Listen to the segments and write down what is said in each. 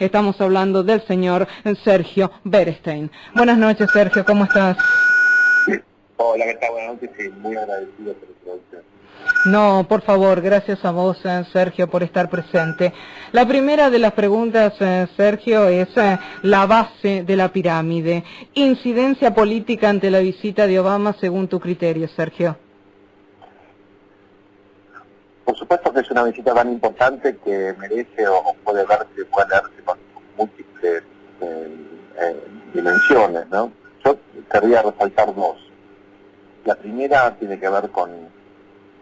Estamos hablando del señor Sergio Berestein. Buenas noches, Sergio, ¿cómo estás? Hola, ¿qué tal? Buenas noches, sí, muy agradecido por la introducción. No, por favor, gracias a vos, Sergio, por estar presente. La primera de las preguntas, Sergio, es la base de la pirámide. Incidencia política ante la visita de Obama según tu criterio, Sergio. Por supuesto que es una visita tan importante que merece o puede darse con múltiples dimensiones, ¿no? Yo querría resaltar dos. La primera tiene que ver con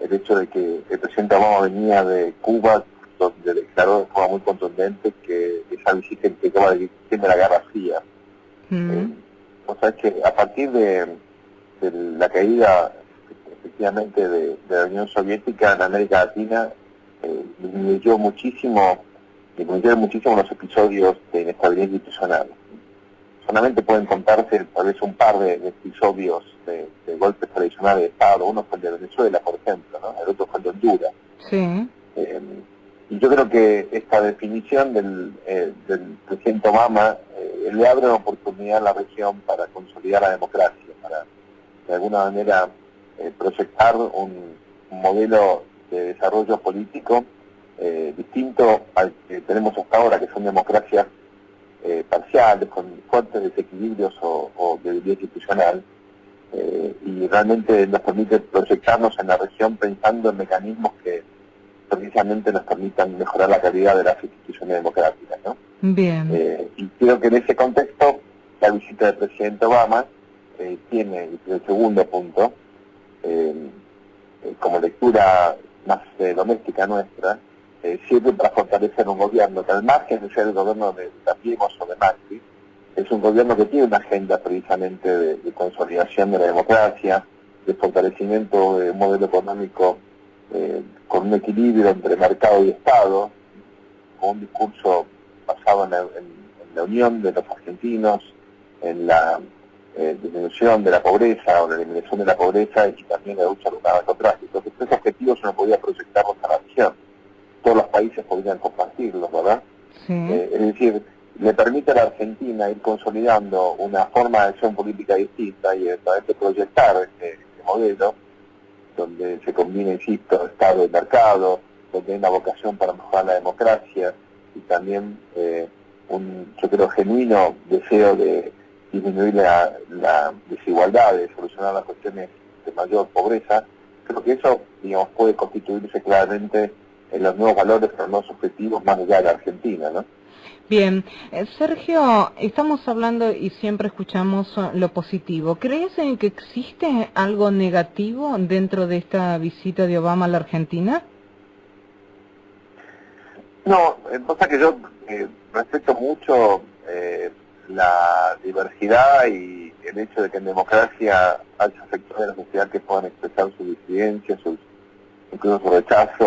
el hecho de que el presidente Obama venía de Cuba, donde declaró de forma muy contundente que esa visita implicaba el fin de la Guerra Fría. O sea que a partir de la caída efectivamente de la Unión Soviética en América Latina, disminuyeron muchísimo los episodios de inestabilidad institucional. Solamente pueden contarse tal vez un par de episodios de golpes tradicionales de Estado. Uno fue el de Venezuela, por ejemplo, ¿no? El otro fue el de Honduras. Sí. Y yo creo que esta definición del presidente Obama le abre una oportunidad a la región para consolidar la democracia, para de alguna manera proyectar un modelo de desarrollo político distinto al que tenemos hasta ahora, que son democracias parciales, con fuertes desequilibrios o debilidad institucional, y realmente nos permite proyectarnos en la región pensando en mecanismos que precisamente nos permitan mejorar la calidad de las instituciones democráticas, ¿no? Bien. Y creo que en ese contexto la visita del presidente Obama tiene, el segundo punto, como lectura más doméstica nuestra, sirve para fortalecer un gobierno que al margen de ser el gobierno de Cambiemos o de Macri, es un gobierno que tiene una agenda precisamente de consolidación de la democracia, de fortalecimiento de un modelo económico con un equilibrio entre mercado y Estado, con un discurso basado en la unión de los argentinos, en la disminución de la pobreza o la eliminación de la pobreza y también la lucha contra el narcotráfico. Entonces, esos objetivos uno podía proyectarlos a la región. Todos los países podrían compartirlos, ¿verdad? Sí. Es decir, le permite a la Argentina ir consolidando una forma de acción política distinta y a través de proyectar este modelo, donde se combina, insisto, Estado y mercado, donde hay una vocación para mejorar la democracia y también yo creo, genuino deseo de disminuir la desigualdad, de solucionar las cuestiones de mayor pobreza. Creo que eso, digamos, puede constituirse claramente en los nuevos valores, los nuevos objetivos más allá de la Argentina, ¿no? Bien, Sergio, estamos hablando y siempre escuchamos lo positivo. ¿Crees en que existe algo negativo dentro de esta visita de Obama a la Argentina? No, pasa que yo respeto mucho la diversidad y el hecho de que en democracia haya sectores de la sociedad que puedan expresar su disidencia, incluso su rechazo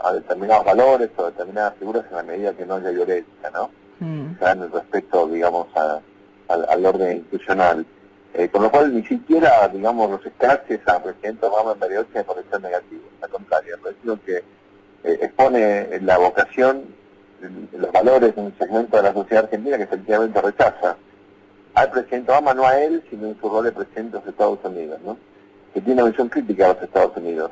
a determinados valores o determinadas figuras en la medida que no haya violencia, ¿no? O sea, en el respeto, digamos, al orden institucional. Con lo cual, ni siquiera, digamos, los escraches a presidente Obama en Bariloche me parecen negativos. Al contrario, me parece que expone la vocación, los valores de un segmento de la sociedad argentina que efectivamente rechaza al presidente Obama, no a él, sino en su rol de presidente de los Estados Unidos, ¿no? Que tiene una visión crítica a los Estados Unidos.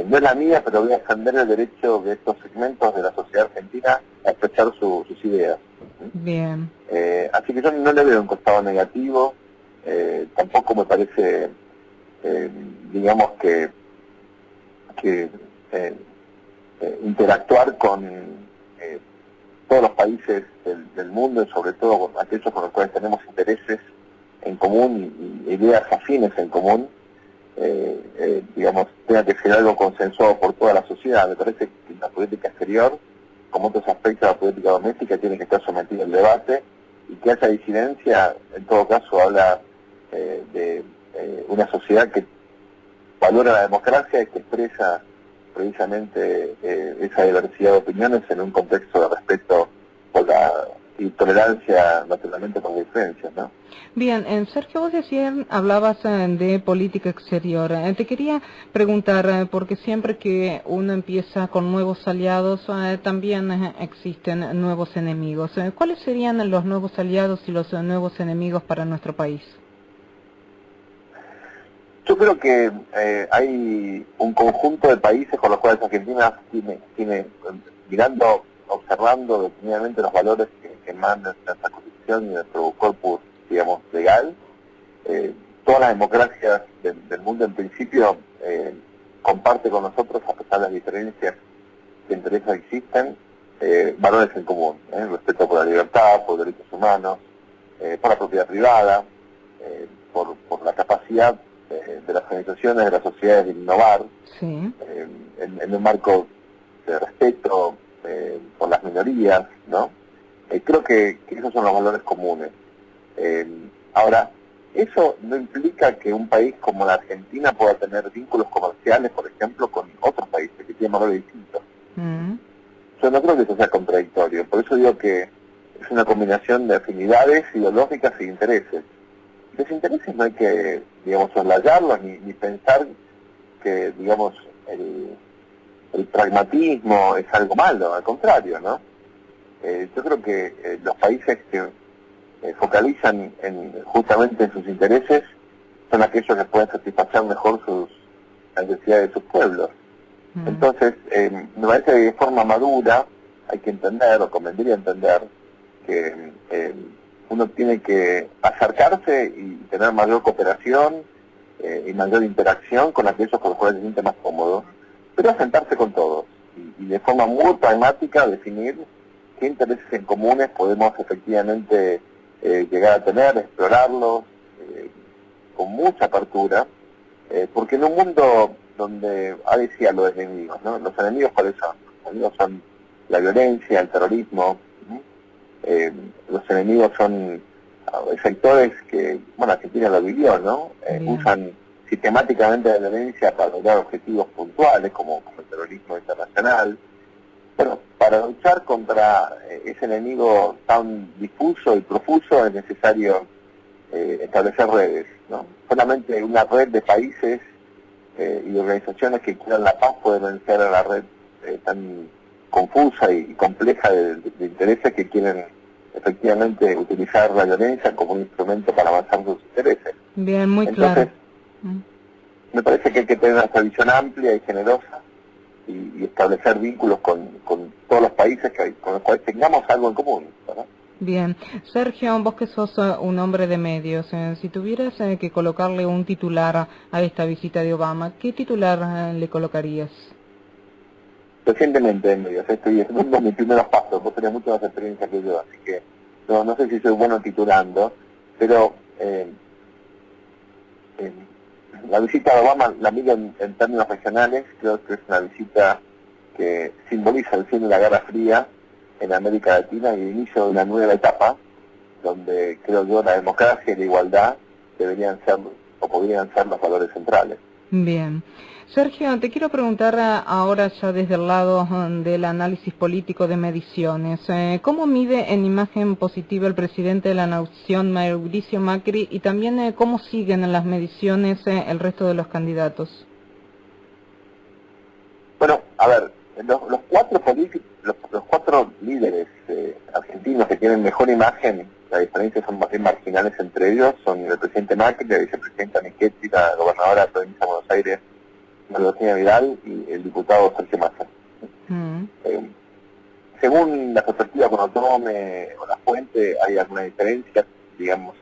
No es la mía, pero voy a defender el derecho de estos segmentos de la sociedad argentina a expresar sus ideas. Bien. Así que yo no le veo un costado negativo, tampoco me parece, digamos que interactuar con todos los países del mundo y sobre todo con aquellos con los cuales tenemos intereses en común y ideas afines en común, digamos, tenga que ser algo consensuado por toda la sociedad. Me parece que la política exterior, como otros aspectos de la política doméstica, tiene que estar sometida al debate y que haya disidencia, en todo caso, habla de una sociedad que valora la democracia y que expresa precisamente esa diversidad de opiniones en un contexto de respeto por la y tolerancia naturalmente con diferencias, ¿no? Bien, Sergio, vos hablabas de política exterior. Te quería preguntar, porque siempre que uno empieza con nuevos aliados, también existen nuevos enemigos. ¿Cuáles serían los nuevos aliados y los nuevos enemigos para nuestro país? Yo creo que hay un conjunto de países con los cuales Argentina tiene mirando, observando detenidamente los valores que mandan nuestra Constitución y nuestro corpus, digamos, legal. Todas las democracias del mundo en principio comparte con nosotros, a pesar de las diferencias de intereses que existen, valores en común, respeto por la libertad, por derechos humanos, por la propiedad privada, por la capacidad de las organizaciones, de las sociedades de innovar, sí. en un marco de respeto por las minorías, ¿no? Creo que esos son los valores comunes. Ahora, eso no implica que un país como la Argentina pueda tener vínculos comerciales, por ejemplo, con otros países que tienen valores distintos. Yo no creo que eso sea contradictorio, por eso digo que es una combinación de afinidades ideológicas e intereses. Los intereses no hay que, digamos, soslayarlos ni pensar que, digamos, el pragmatismo es algo malo, al contrario, ¿no? Yo creo que los países que focalizan justamente en sus intereses son aquellos que pueden satisfacer mejor las necesidades de sus pueblos. Entonces, me parece que de forma madura hay que entender, o convendría entender, que uno tiene que acercarse y tener mayor cooperación y mayor interacción con aquellos con los cuales se siente más cómodo, pero sentarse con todos y de forma muy pragmática definir qué intereses en comunes podemos efectivamente llegar a tener, explorarlos con mucha apertura, porque en un mundo donde, decía los enemigos, ¿no? Los enemigos, ¿cuáles son? Los enemigos son la violencia, el terrorismo. Los enemigos son sectores que, bueno, Argentina lo vivió, ¿no? Usan sistemáticamente la violencia para lograr objetivos puntuales, como el terrorismo internacional. Bueno, para luchar contra ese enemigo tan difuso y profuso es necesario establecer redes, ¿no? Solamente una red de países y de organizaciones que quieran la paz puede vencer a la red tan confusa y compleja de intereses que quieren efectivamente utilizar la violencia como un instrumento para avanzar sus intereses. Bien, muy Entonces, claro. Me parece que hay que tener una visión amplia y generosa y establecer vínculos con todos los países con los cuales tengamos algo en común, ¿verdad? Bien. Sergio, vos que sos un hombre de medios, si tuvieras que colocarle un titular a esta visita de Obama, ¿qué titular le colocarías? Recientemente en medios, estoy haciendo mis primeros pasos, vos tenés mucha más experiencia que yo, así que no sé si soy bueno titulando, pero la visita de Obama la miro en términos regionales, creo que es una visita que simboliza el fin de la Guerra Fría en América Latina y el inicio de una nueva etapa, donde creo yo la democracia y la igualdad deberían ser o podrían ser los valores centrales. Bien. Sergio, te quiero preguntar ahora ya desde el lado del análisis político de mediciones. ¿Cómo mide en imagen positiva el presidente de la Nación, Mauricio Macri, y también cómo siguen en las mediciones el resto de los candidatos? Bueno, a ver, los cuatro líderes argentinos que tienen mejor imagen, las diferencias son más bien marginales entre ellos, son el presidente Macri, la vicepresidenta Michetti, la gobernadora de la provincia de Buenos Aires, María Vidal, y el diputado Sergio Massa. Según la perspectiva que uno tome o la fuente, hay alguna diferencia, digamos,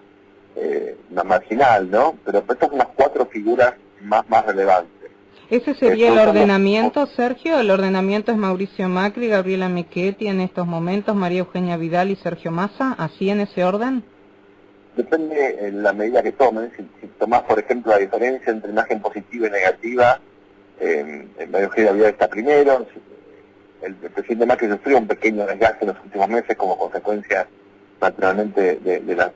una marginal, ¿no? Pero estas son las cuatro figuras más relevantes. ¿Ese sería el ordenamiento, Sergio? ¿El ordenamiento es Mauricio Macri, Gabriela Michetti en estos momentos, María Eugenia Vidal y Sergio Massa? ¿Así en ese orden? Depende en la medida que tomen. Si tomás, por ejemplo, la diferencia entre imagen positiva y negativa, María Eugenia Vidal está primero. El presidente Macri sufrió un pequeño desgaste en los últimos meses como consecuencia, naturalmente, de la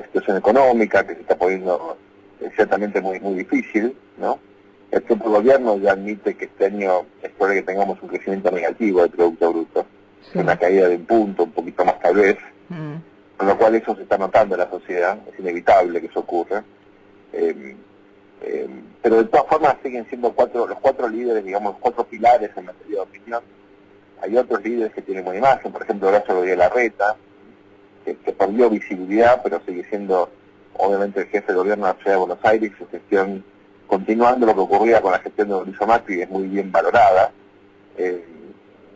situación económica, que se está poniendo ciertamente muy difícil, ¿no? El propio gobierno ya admite que este año es probable que tengamos un crecimiento negativo del Producto Bruto, una caída de un punto, un poquito más que tal vez, con lo cual eso se está notando en la sociedad, es inevitable que eso ocurra. Pero de todas formas siguen siendo los cuatro líderes, digamos, 4 pilares en materia de opinión. Hay otros líderes que tienen buena imagen, por ejemplo Horacio Rodríguez Larreta, que perdió visibilidad, pero sigue siendo obviamente el jefe de gobierno de la ciudad de Buenos Aires, su gestión, continuando lo que ocurría con la gestión de Mauricio Macri, es muy bien valorada.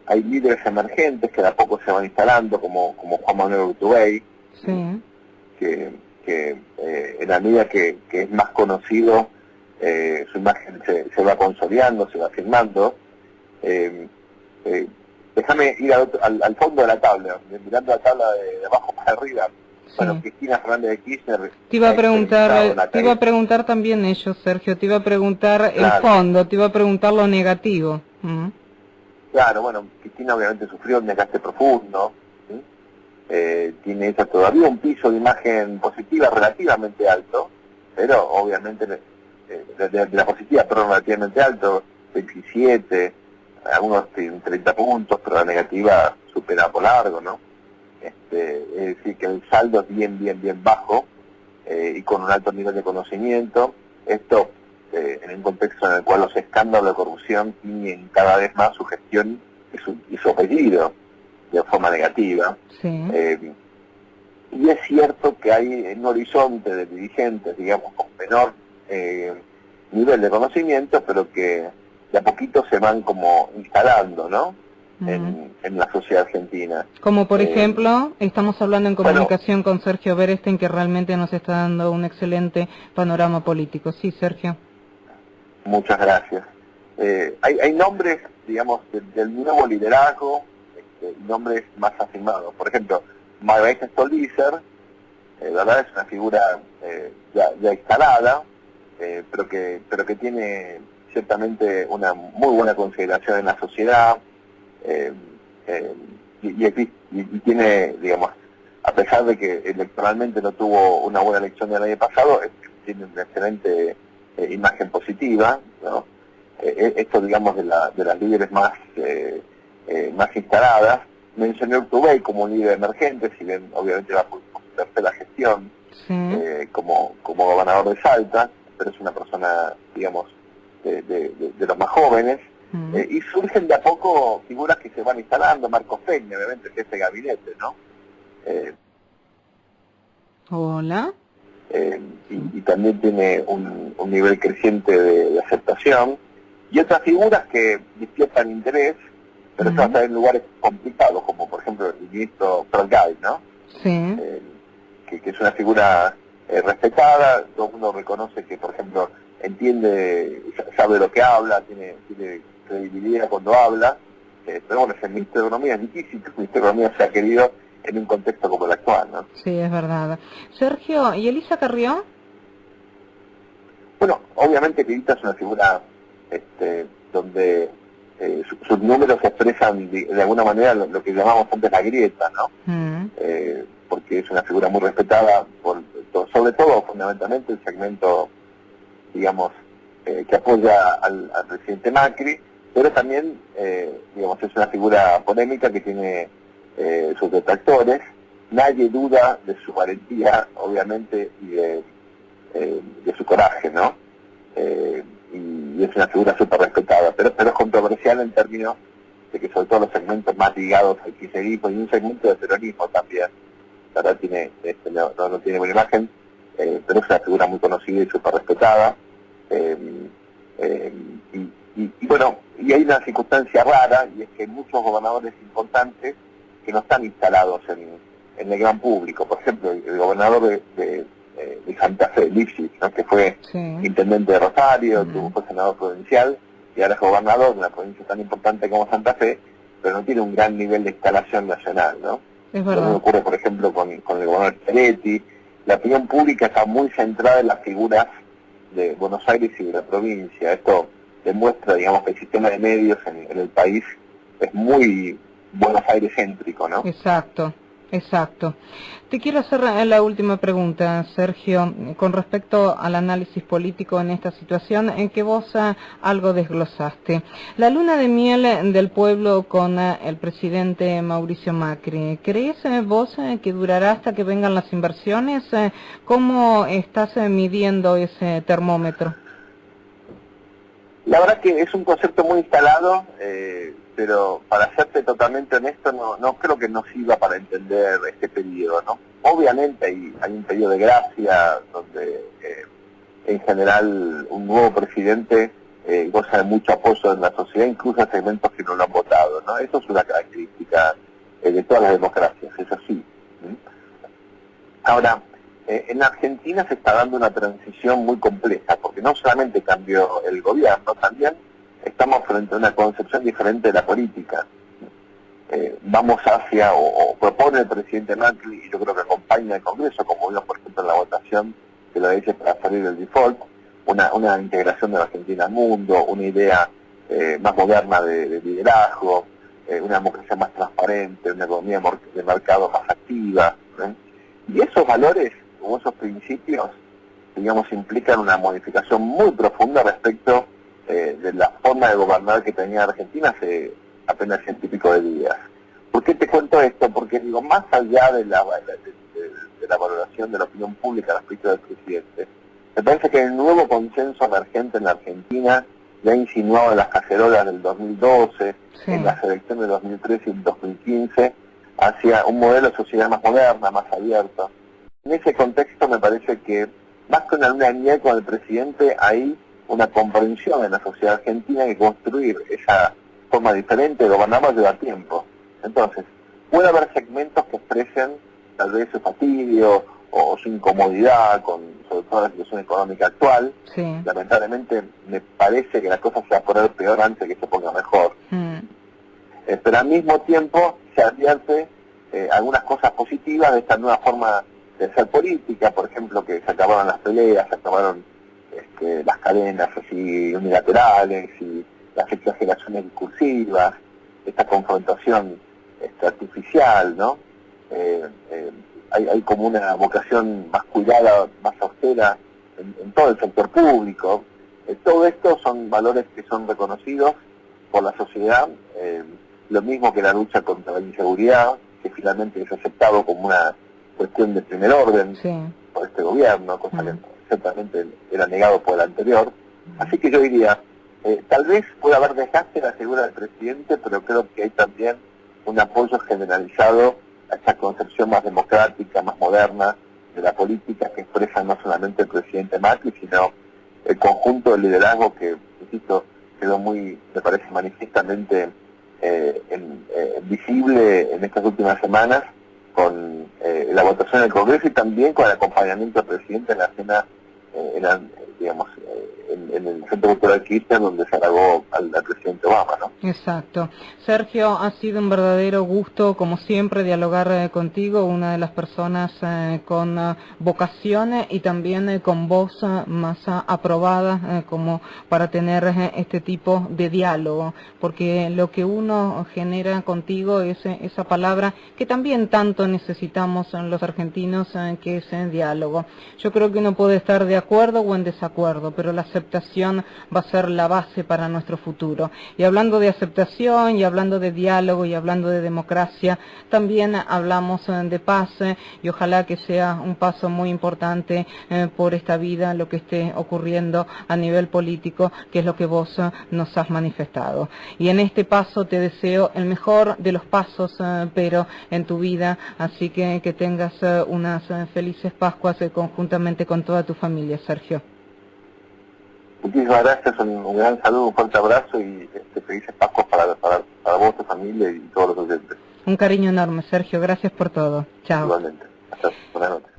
Hay líderes emergentes que de a poco se van instalando, como Juan Manuel Urtubey, sí, que en la medida que es más conocido, su imagen se va consolidando, se va firmando. Déjame ir al fondo de la tabla, mirando la tabla de abajo para arriba. Sí. Bueno, Cristina Fernández de Kirchner... Te iba a preguntar también ellos, Sergio, te iba a preguntar el fondo, te iba a preguntar lo negativo. Claro, bueno, Cristina obviamente sufrió un desgaste profundo, ¿sí? Tiene ella todavía un piso de imagen positiva relativamente alto, pero obviamente de la positiva, pero relativamente alto, 27, algunos tienen 30 puntos, pero la negativa supera por largo, ¿no? Es decir, que el saldo es bien bajo, y con un alto nivel de conocimiento. Esto en un contexto en el cual los escándalos de corrupción tienen cada vez más su gestión y su apellido de forma negativa. Sí. Y es cierto que hay un horizonte de dirigentes, digamos, con menor nivel de conocimiento, pero que de a poquito se van como instalando, ¿no? En la sociedad argentina. Como por ejemplo, estamos hablando en comunicación con Sergio Berestein, que realmente nos está dando un excelente panorama político. Sí, Sergio. Muchas gracias. Hay nombres, digamos, del nuevo liderazgo, nombres más afirmados. Por ejemplo, Margarita Stolbizer, ¿verdad? Es una figura ya instalada, pero que tiene ciertamente una muy buena consideración en la sociedad, y tiene, digamos, a pesar de que electoralmente no tuvo una buena elección del año pasado, tiene una excelente imagen positiva, ¿no? Esto, digamos, de las líderes más instaladas. Mencioné a Urtubey como un líder emergente, si bien obviamente va por su tercera gestión, como gobernador de Salta, pero es una persona, digamos, de los más jóvenes. Y surgen de a poco figuras que se van instalando. Marcos Peña, obviamente, jefe de gabinete, ¿no? Hola. Y también tiene un nivel creciente de aceptación. Y otras figuras que despiertan interés, pero eso va a estar en lugares complicados, como por ejemplo el ministro Fergay, ¿no? Sí. Que es una figura respetada. Todo el mundo reconoce que, por ejemplo, entiende, sabe lo que habla, tiene credibilidad cuando habla, pero bueno, el ministro de Economía es difícil que el ministro de Economía sea querido en un contexto como el actual, ¿no? Sí, es verdad. Sergio, ¿y Elisa Carrió? Bueno, obviamente que Elisa es una figura donde sus números expresan de alguna manera lo que llamamos antes la grieta, ¿no? Porque es una figura muy respetada, sobre todo, fundamentalmente, el segmento, digamos, que apoya al presidente Macri, pero también, digamos, es una figura polémica que tiene sus detractores. Nadie duda de su valentía, obviamente, y de su coraje, ¿no? Y es una figura súper respetada, pero es controversial en términos de que sobre todo los segmentos más ligados al kirchnerismo y un segmento de peronismo también, la verdad no tiene buena imagen, pero es una figura muy conocida y súper respetada. Y bueno, y hay una circunstancia rara, y es que hay muchos gobernadores importantes que no están instalados en el gran público. Por ejemplo, el gobernador de Santa Fe, Lipschitz, ¿no? Que fue intendente de Rosario, fue senador provincial, y ahora es gobernador de una provincia tan importante como Santa Fe, pero no tiene un gran nivel de instalación nacional, ¿no? Es verdad. Lo que ocurre, por ejemplo, con el gobernador Peretti. La opinión pública está muy centrada en las figuras de Buenos Aires y de la provincia. Esto demuestra, digamos, que el sistema de medios en el país es muy Buenos Aires céntrico, ¿no? Exacto. Exacto. Te quiero hacer la última pregunta, Sergio, con respecto al análisis político en esta situación en que vos algo desglosaste. La luna de miel del pueblo con el presidente Mauricio Macri, ¿crees vos que durará hasta que vengan las inversiones? ¿Cómo estás midiendo ese termómetro? La verdad que es un concepto muy instalado, pero para serte totalmente honesto, no creo que nos sirva para entender este periodo, ¿no? Obviamente hay un periodo de gracia donde en general un nuevo presidente goza de mucho apoyo en la sociedad, incluso a segmentos que no lo han votado, ¿no? Eso es una característica de todas las democracias, es así. Ahora, en Argentina se está dando una transición muy compleja, porque no solamente cambió el gobierno, también estamos frente a una concepción diferente de la política. Vamos hacia, o propone el presidente Macri, y yo creo que acompaña el Congreso, como vimos por ejemplo en la votación de la ley para salir del default, una integración de la Argentina al mundo, una idea más moderna de liderazgo, una democracia más transparente, una economía de mercado más activa, y esos valores o esos principios, digamos, implican una modificación muy profunda respecto de la forma de gobernar que tenía Argentina hace apenas 100 y pico de días. ¿Por qué te cuento esto? Porque digo, más allá de la valoración de la opinión pública respecto del presidente, me parece que el nuevo consenso emergente en la Argentina, ya insinuado en las cacerolas del 2012, sí, en las elecciones de 2013 y 2015, hacia un modelo de sociedad más moderna, más abierto. En ese contexto me parece que, más que una luna de miel con el presidente, hay una comprensión en la sociedad argentina que construir esa forma diferente de gobernar va a llevar tiempo. Entonces, puede haber segmentos que expresen tal vez su fastidio o su incomodidad sobre todo la situación económica actual. Sí. Lamentablemente me parece que la cosa se va a poner peor antes de que se ponga mejor. Pero al mismo tiempo se advierte algunas cosas positivas de esta nueva forma de hacer política, por ejemplo, que se acabaron las peleas, se acabaron las cadenas así unilaterales y las exageraciones discursivas, esta confrontación artificial, ¿no? Hay como una vocación más cuidada, más austera en todo el sector público. Todo esto son valores que son reconocidos por la sociedad, lo mismo que la lucha contra la inseguridad, que finalmente es aceptado como una cuestión de primer orden, sí, por este gobierno, cosa que ciertamente era negado por el anterior. Así que yo diría, tal vez pueda haber desgaste en la figura del presidente, pero creo que hay también un apoyo generalizado a esta concepción más democrática, más moderna de la política que expresa no solamente el presidente Macri, sino el conjunto del liderazgo que, insisto, quedó muy, me parece, manifiestamente visible en estas últimas semanas con la votación del Congreso y también con el acompañamiento del presidente en la cena, en el Centro Cultural Kirchner, donde se halagó al presidente Obama, ¿no? Exacto. Sergio, ha sido un verdadero gusto, como siempre, dialogar contigo, una de las personas con vocación y también con voz más aprobada como para tener este tipo de diálogo, porque lo que uno genera contigo es esa palabra que también tanto necesitamos los argentinos, que es el diálogo. Yo creo que uno puede estar de acuerdo o en desacuerdo, pero la aceptación va a ser la base para nuestro futuro. Y hablando de aceptación, y hablando de diálogo, y hablando de democracia, también hablamos de paz, y ojalá que sea un paso muy importante por esta vida, lo que esté ocurriendo a nivel político, que es lo que vos nos has manifestado. Y en este paso te deseo el mejor de los pasos, pero en tu vida, así que tengas unas felices Pascuas conjuntamente con toda tu familia, Sergio. Muchísimas gracias, un gran saludo, un fuerte abrazo y felices Pascuas para vos, tu familia y todos los oyentes. Un cariño enorme, Sergio, gracias por todo. Chao. Igualmente. Hasta buenas noches.